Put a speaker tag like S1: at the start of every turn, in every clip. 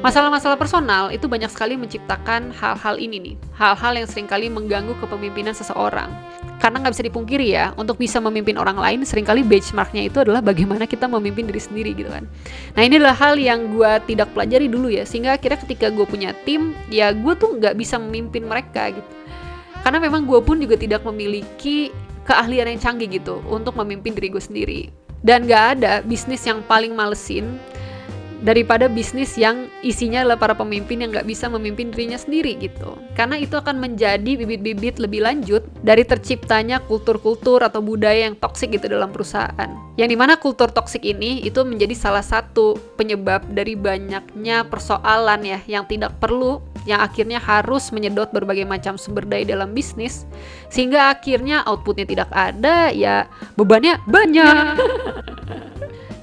S1: Masalah-masalah personal itu banyak sekali menciptakan hal-hal ini nih, hal-hal yang seringkali mengganggu kepemimpinan seseorang. Karena nggak bisa dipungkiri ya, untuk bisa memimpin orang lain, seringkali benchmarknya itu adalah bagaimana kita memimpin diri sendiri gitu kan. Nah ini adalah hal yang gue tidak pelajari dulu ya, sehingga akhirnya ketika gue punya tim, ya gue tuh nggak bisa memimpin mereka gitu. Karena memang gue pun juga tidak memiliki keahlian yang canggih gitu untuk memimpin diri gue sendiri. Dan gak ada bisnis yang paling malesin daripada bisnis yang isinya adalah para pemimpin yang nggak bisa memimpin dirinya sendiri gitu. Karena itu akan menjadi bibit-bibit lebih lanjut dari terciptanya kultur-kultur atau budaya yang toksik gitu dalam perusahaan. Yang dimana kultur toksik ini itu menjadi salah satu penyebab dari banyaknya persoalan ya yang tidak perlu, yang akhirnya harus menyedot berbagai macam sumber daya dalam bisnis, sehingga akhirnya outputnya tidak ada, ya bebannya banyak.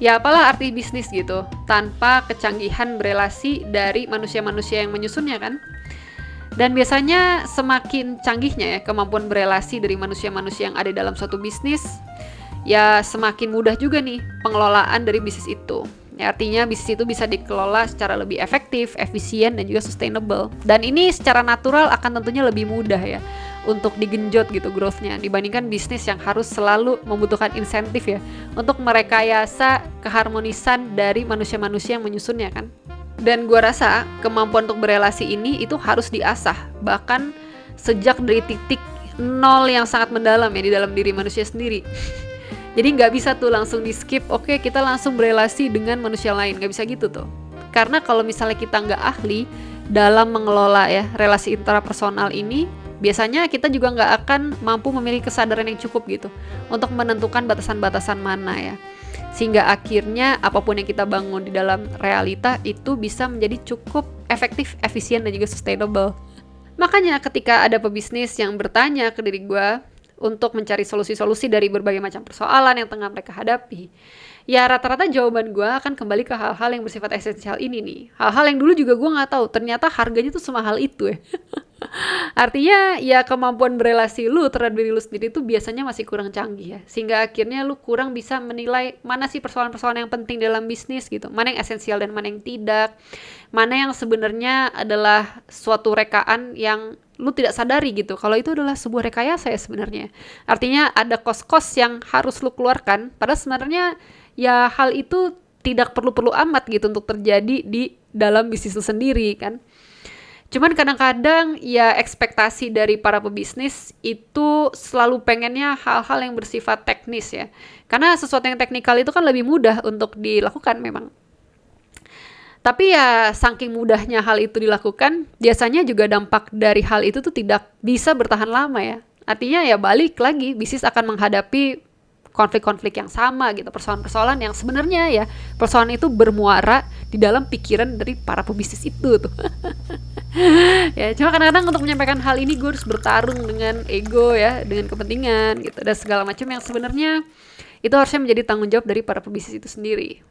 S1: Ya apalah arti bisnis gitu, tanpa kecanggihan berelasi dari manusia-manusia yang menyusunnya kan. Dan biasanya semakin canggihnya ya kemampuan berelasi dari manusia-manusia yang ada dalam suatu bisnis, ya semakin mudah juga nih pengelolaan dari bisnis itu. Ya, artinya bisnis itu bisa dikelola secara lebih efektif, efisien, dan juga sustainable. Dan ini secara natural akan tentunya lebih mudah ya untuk digenjot gitu growth-nya dibandingkan bisnis yang harus selalu membutuhkan insentif ya untuk merekayasa keharmonisan dari manusia-manusia yang menyusunnya kan. Dan gua rasa kemampuan untuk berelasi ini itu harus diasah bahkan sejak dari titik nol yang sangat mendalam ya di dalam diri manusia sendiri. Jadi nggak bisa tuh langsung di skip, oke kita langsung berelasi dengan manusia lain, nggak bisa gitu tuh. Karena kalau misalnya kita nggak ahli dalam mengelola ya relasi intrapersonal ini, biasanya kita juga nggak akan mampu memiliki kesadaran yang cukup gitu untuk menentukan batasan-batasan mana ya. Sehingga akhirnya apapun yang kita bangun di dalam realita itu bisa menjadi cukup efektif, efisien, dan juga sustainable. Makanya ketika ada pebisnis yang bertanya ke diri gue untuk mencari solusi-solusi dari berbagai macam persoalan yang tengah mereka hadapi, ya rata-rata jawaban gue akan kembali ke hal-hal yang bersifat esensial ini nih. Hal-hal yang dulu juga gue nggak tahu, ternyata harganya tuh semahal itu ya. Artinya ya kemampuan berelasi lu terhadap diri lu sendiri tuh biasanya masih kurang canggih ya. Sehingga akhirnya lu kurang bisa menilai mana sih persoalan-persoalan yang penting dalam bisnis gitu. Mana yang esensial dan mana yang tidak. Mana yang sebenarnya adalah suatu rekaan yang lu tidak sadari gitu. Kalau itu adalah sebuah rekayasa ya sebenarnya. Artinya ada kos-kos yang harus lu keluarkan. Padahal sebenarnya ya hal itu tidak perlu-perlu amat gitu untuk terjadi di dalam bisnis lu sendiri kan. Cuman kadang-kadang ya ekspektasi dari para pebisnis itu selalu pengennya hal-hal yang bersifat teknis ya. Karena sesuatu yang teknikal itu kan lebih mudah untuk dilakukan memang. Tapi ya saking mudahnya hal itu dilakukan, biasanya juga dampak dari hal itu tuh tidak bisa bertahan lama ya. Artinya ya balik lagi, bisnis akan menghadapi konflik-konflik yang sama gitu, persoalan-persoalan yang sebenarnya ya persoalan itu bermuara di dalam pikiran dari para pebisnis itu tuh. Ya cuma kadang-kadang untuk menyampaikan hal ini gue harus bertarung dengan ego ya, dengan kepentingan gitu dan segala macam yang sebenarnya itu harusnya menjadi tanggung jawab dari para pebisnis itu sendiri.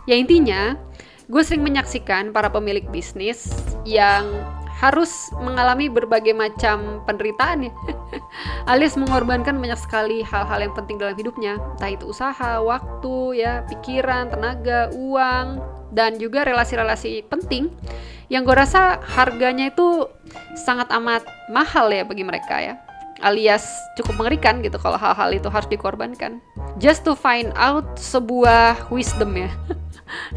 S1: Ya intinya gue sering menyaksikan para pemilik bisnis yang harus mengalami berbagai macam penderitaan ya alias mengorbankan banyak sekali hal-hal yang penting dalam hidupnya, entah itu usaha, waktu, ya, pikiran, tenaga, uang, dan juga relasi-relasi penting yang gue rasa harganya itu sangat amat mahal ya bagi mereka ya, alias cukup mengerikan gitu kalau hal-hal itu harus dikorbankan just to find out sebuah wisdom ya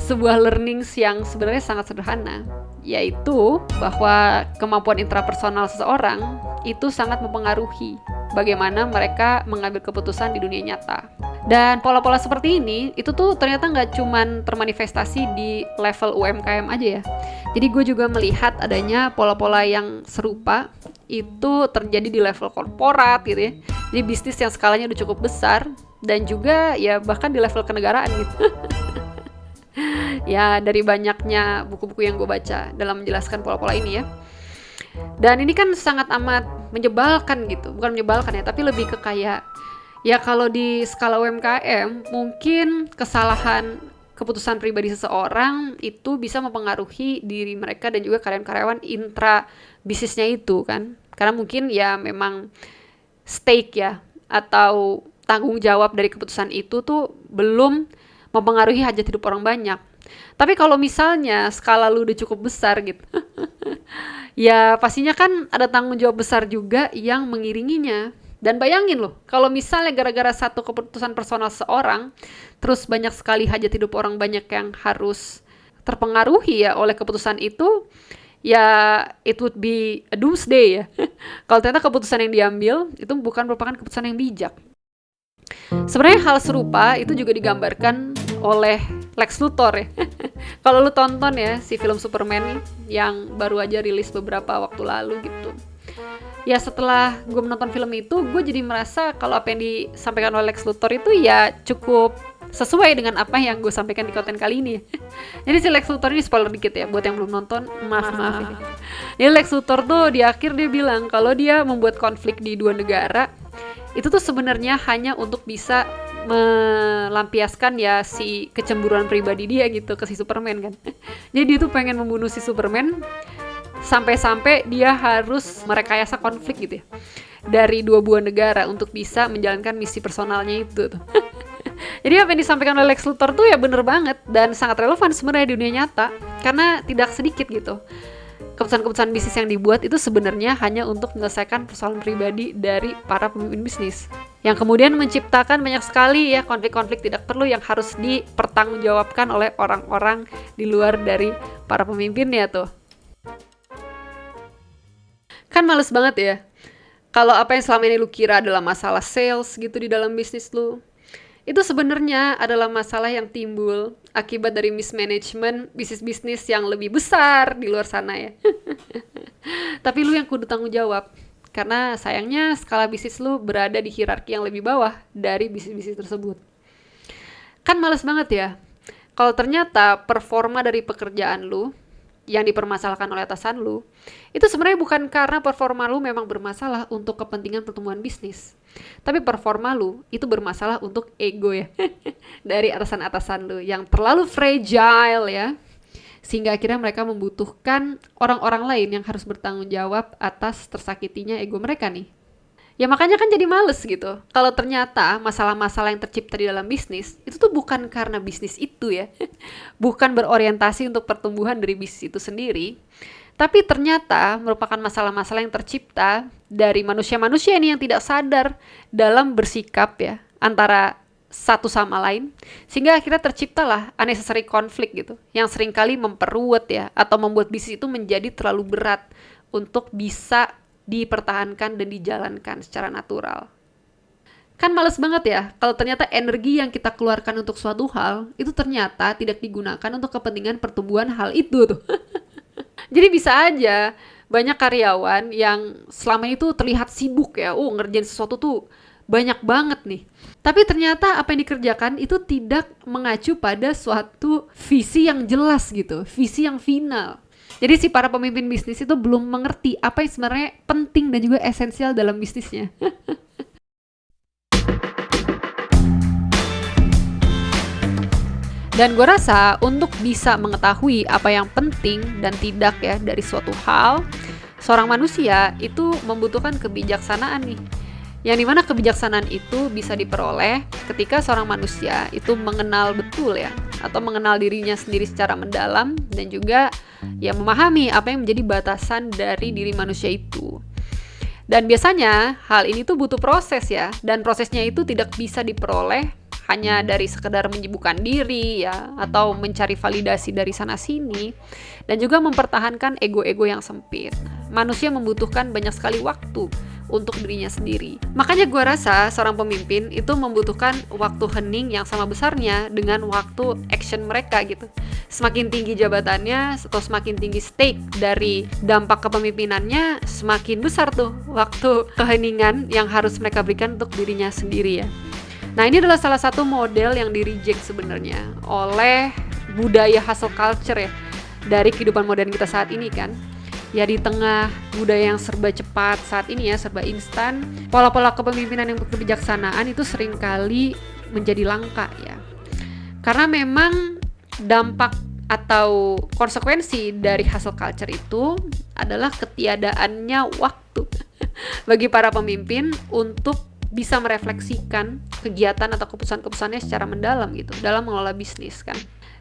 S1: sebuah learnings yang sebenarnya sangat sederhana, yaitu bahwa kemampuan intrapersonal seseorang itu sangat mempengaruhi bagaimana mereka mengambil keputusan di dunia nyata. Dan pola-pola seperti ini itu tuh ternyata nggak cuman termanifestasi di level UMKM aja ya. Jadi gue juga melihat adanya pola-pola yang serupa itu terjadi di level korporat gitu ya. Jadi bisnis yang skalanya udah cukup besar dan juga ya bahkan di level kenegaraan gitu. Ya dari banyaknya buku-buku yang gue baca dalam menjelaskan pola-pola ini ya. Dan ini kan sangat amat menyebalkan gitu. Bukan menyebalkan ya, tapi lebih ke kayak ya kalau di skala UMKM mungkin kesalahan keputusan pribadi seseorang itu bisa mempengaruhi diri mereka dan juga karyawan-karyawan intra bisnisnya itu kan. Karena mungkin ya memang stake ya atau tanggung jawab dari keputusan itu tuh belum mempengaruhi hajat hidup orang banyak. Tapi kalau misalnya skala lu udah cukup besar gitu, ya pastinya kan ada tanggung jawab besar juga yang mengiringinya. Dan bayangin loh, kalau misalnya gara-gara satu keputusan personal seorang, terus banyak sekali hajat hidup orang banyak yang harus terpengaruhi ya oleh keputusan itu, ya it would be a doomsday ya. Kalau ternyata keputusan yang diambil itu bukan merupakan keputusan yang bijak. Sebenarnya hal serupa itu juga digambarkan oleh Lex Luthor ya. Kalau lu tonton ya si film Superman yang baru aja rilis beberapa waktu lalu gitu. Ya setelah gue menonton film itu, gue jadi merasa kalau apa yang disampaikan oleh Lex Luthor itu ya cukup sesuai dengan apa yang gue sampaikan di konten kali ini. Jadi si Lex Luthor ini spoiler dikit ya, buat yang belum nonton, maaf. Jadi Lex Luthor tuh di akhir dia bilang kalau dia membuat konflik di dua negara, itu tuh sebenarnya hanya untuk bisa melampiaskan ya si kecemburuan pribadi dia gitu ke si Superman kan. Jadi dia tuh pengen membunuh si Superman, sampai-sampai dia harus merekayasa konflik gitu ya dari dua buah negara untuk bisa menjalankan misi personalnya itu tuh. Jadi apa yang disampaikan oleh Lex Luthor tuh ya bener banget dan sangat relevan sebenarnya di dunia nyata, karena tidak sedikit gitu keputusan-keputusan bisnis yang dibuat itu sebenarnya hanya untuk menyelesaikan persoalan pribadi dari para pemimpin bisnis, yang kemudian menciptakan banyak sekali ya konflik-konflik tidak perlu yang harus dipertanggungjawabkan oleh orang-orang di luar dari para pemimpinnya tuh. Kan males banget ya kalau apa yang selama ini lu kira adalah masalah sales gitu di dalam bisnis lu, itu sebenarnya adalah masalah yang timbul akibat dari mismanagement bisnis-bisnis yang lebih besar di luar sana ya. Tapi lu yang kudu tanggung jawab, karena sayangnya skala bisnis lu berada di hierarki yang lebih bawah dari bisnis-bisnis tersebut. Kan males banget ya kalau ternyata performa dari pekerjaan lu yang dipermasalahkan oleh atasan lu, itu sebenarnya bukan karena performa lu memang bermasalah untuk kepentingan pertumbuhan bisnis, tapi performa lu itu bermasalah untuk ego ya dari atasan-atasan lu yang terlalu fragile ya, sehingga akhirnya mereka membutuhkan orang-orang lain yang harus bertanggung jawab atas tersakitinya ego mereka nih. Ya makanya kan jadi males gitu kalau ternyata masalah-masalah yang tercipta di dalam bisnis itu tuh bukan karena bisnis itu ya, bukan berorientasi untuk pertumbuhan dari bisnis itu sendiri, tapi ternyata merupakan masalah-masalah yang tercipta dari manusia-manusia ini yang tidak sadar dalam bersikap ya antara satu sama lain, sehingga akhirnya terciptalah unnecessary konflik gitu yang seringkali memperruwet ya atau membuat bisnis itu menjadi terlalu berat untuk bisa dipertahankan dan dijalankan secara natural. Kan males banget ya kalau ternyata energi yang kita keluarkan untuk suatu hal itu ternyata tidak digunakan untuk kepentingan pertumbuhan hal itu tuh. Jadi bisa aja banyak karyawan yang selama itu terlihat sibuk ya, ngerjain sesuatu tuh banyak banget nih. Tapi ternyata apa yang dikerjakan itu tidak mengacu pada suatu visi yang jelas gitu, visi yang final. Jadi si para pemimpin bisnis itu belum mengerti apa yang sebenarnya penting dan juga esensial dalam bisnisnya. Dan gue rasa untuk bisa mengetahui apa yang penting dan tidak ya dari suatu hal, seorang manusia itu membutuhkan kebijaksanaan nih. Yang dimana kebijaksanaan itu bisa diperoleh ketika seorang manusia itu mengenal betul ya, atau mengenal dirinya sendiri secara mendalam dan juga ya memahami apa yang menjadi batasan dari diri manusia itu. Dan biasanya hal ini tuh butuh proses ya, dan prosesnya itu tidak bisa diperoleh hanya dari sekedar menyibukkan diri ya, atau mencari validasi dari sana sini, dan juga mempertahankan ego-ego yang sempit. Manusia membutuhkan banyak sekali waktu untuk dirinya sendiri. Makanya gue rasa seorang pemimpin itu membutuhkan waktu hening yang sama besarnya dengan waktu action mereka gitu. Semakin tinggi jabatannya atau semakin tinggi stake dari dampak kepemimpinannya, semakin besar tuh waktu keheningan yang harus mereka berikan untuk dirinya sendiri ya. Nah ini adalah salah satu model yang di-reject sebenarnya oleh budaya hustle culture ya dari kehidupan modern kita saat ini kan. Ya di tengah budaya yang serba cepat saat ini ya, serba instan, pola-pola kepemimpinan yang berkebijaksanaan itu seringkali menjadi langka ya. Karena memang dampak atau konsekuensi dari hustle culture itu adalah ketiadaannya waktu bagi para pemimpin untuk bisa merefleksikan kegiatan atau keputusan-keputusannya secara mendalam gitu dalam mengelola bisnis kan.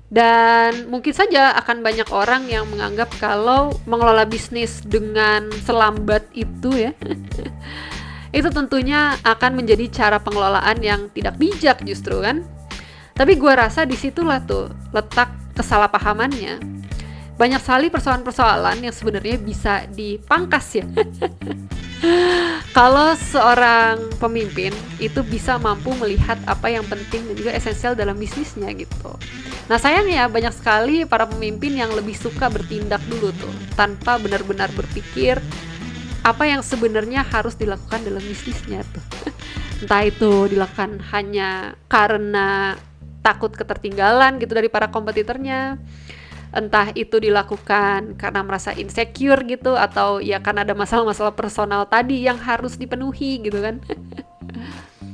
S1: Dan mungkin saja akan banyak orang yang menganggap kalau mengelola bisnis dengan selambat itu ya itu tentunya akan menjadi cara pengelolaan yang tidak bijak justru kan. Tapi gue rasa disitulah tuh letak kesalahpahamannya. Banyak sekali persoalan-persoalan yang sebenarnya bisa dipangkas ya kalau seorang pemimpin itu bisa mampu melihat apa yang penting dan juga esensial dalam bisnisnya gitu. Nah sayangnya banyak sekali para pemimpin yang lebih suka bertindak dulu tuh tanpa benar-benar berpikir apa yang sebenarnya harus dilakukan dalam bisnisnya tuh. Entah itu dilakukan hanya karena takut ketertinggalan gitu dari para kompetitornya, entah itu dilakukan karena merasa insecure gitu, atau ya karena ada masalah-masalah personal tadi yang harus dipenuhi gitu kan.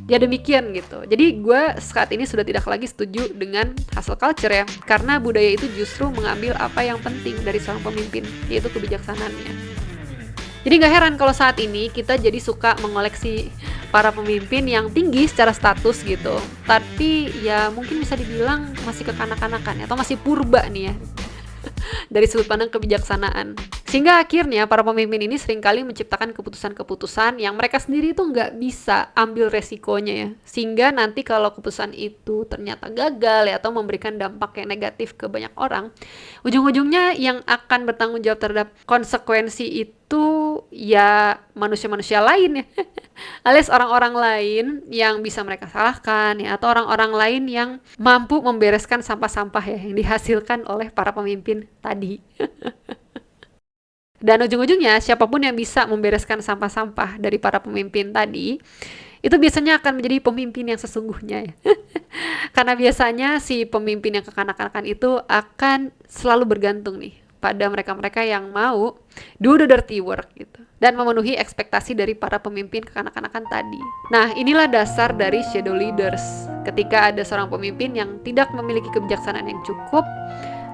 S1: Ya demikian gitu. Jadi gue saat ini sudah tidak lagi setuju dengan hustle culture ya, karena budaya itu justru mengambil apa yang penting dari seorang pemimpin, yaitu kebijaksanaannya. Jadi gak heran kalau saat ini kita jadi suka mengoleksi para pemimpin yang tinggi secara status gitu, tapi ya mungkin bisa dibilang masih kekanak-kanakan atau masih purba nih ya dari sudut pandang kebijaksanaan. Sehingga akhirnya para pemimpin ini seringkali menciptakan keputusan-keputusan yang mereka sendiri tuh nggak bisa ambil resikonya ya. Sehingga nanti kalau keputusan itu ternyata gagal ya, atau memberikan dampak yang negatif ke banyak orang, ujung-ujungnya yang akan bertanggung jawab terhadap konsekuensi itu ya manusia-manusia lain ya. Alias orang-orang lain yang bisa mereka salahkan ya, atau orang-orang lain yang mampu membereskan sampah-sampah ya yang dihasilkan oleh para pemimpin tadi. Dan ujung-ujungnya siapapun yang bisa membereskan sampah-sampah dari para pemimpin tadi, itu biasanya akan menjadi pemimpin yang sesungguhnya ya. Karena biasanya si pemimpin yang kekanak-kanakan itu akan selalu bergantung nih pada mereka-mereka yang mau do the dirty work gitu, dan memenuhi ekspektasi dari para pemimpin kekanak-kanakan tadi. Nah, inilah dasar dari shadow leaders. Ketika ada seorang pemimpin yang tidak memiliki kebijaksanaan yang cukup,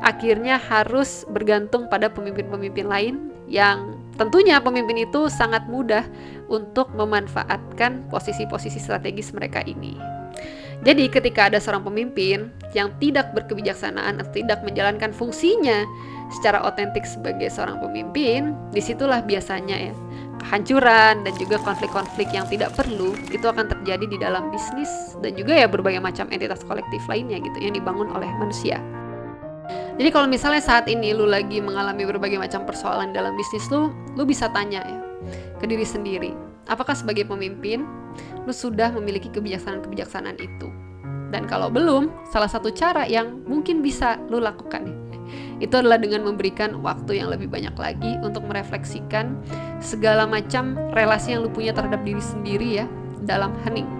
S1: akhirnya harus bergantung pada pemimpin-pemimpin lain yang tentunya pemimpin itu sangat mudah untuk memanfaatkan posisi-posisi strategis mereka ini. Jadi ketika ada seorang pemimpin yang tidak berkebijaksanaan atau tidak menjalankan fungsinya secara otentik sebagai seorang pemimpin, disitulah biasanya ya kehancuran dan juga konflik-konflik yang tidak perlu itu akan terjadi di dalam bisnis dan juga ya berbagai macam entitas kolektif lainnya gitu yang dibangun oleh manusia. Jadi kalau misalnya saat ini lu lagi mengalami berbagai macam persoalan dalam bisnis lu bisa tanya ya ke diri sendiri, apakah sebagai pemimpin lu sudah memiliki kebijaksanaan-kebijaksanaan itu? Dan kalau belum, salah satu cara yang mungkin bisa lu lakukan ya, itu adalah dengan memberikan waktu yang lebih banyak lagi untuk merefleksikan segala macam relasi yang lu punya terhadap diri sendiri ya dalam hening.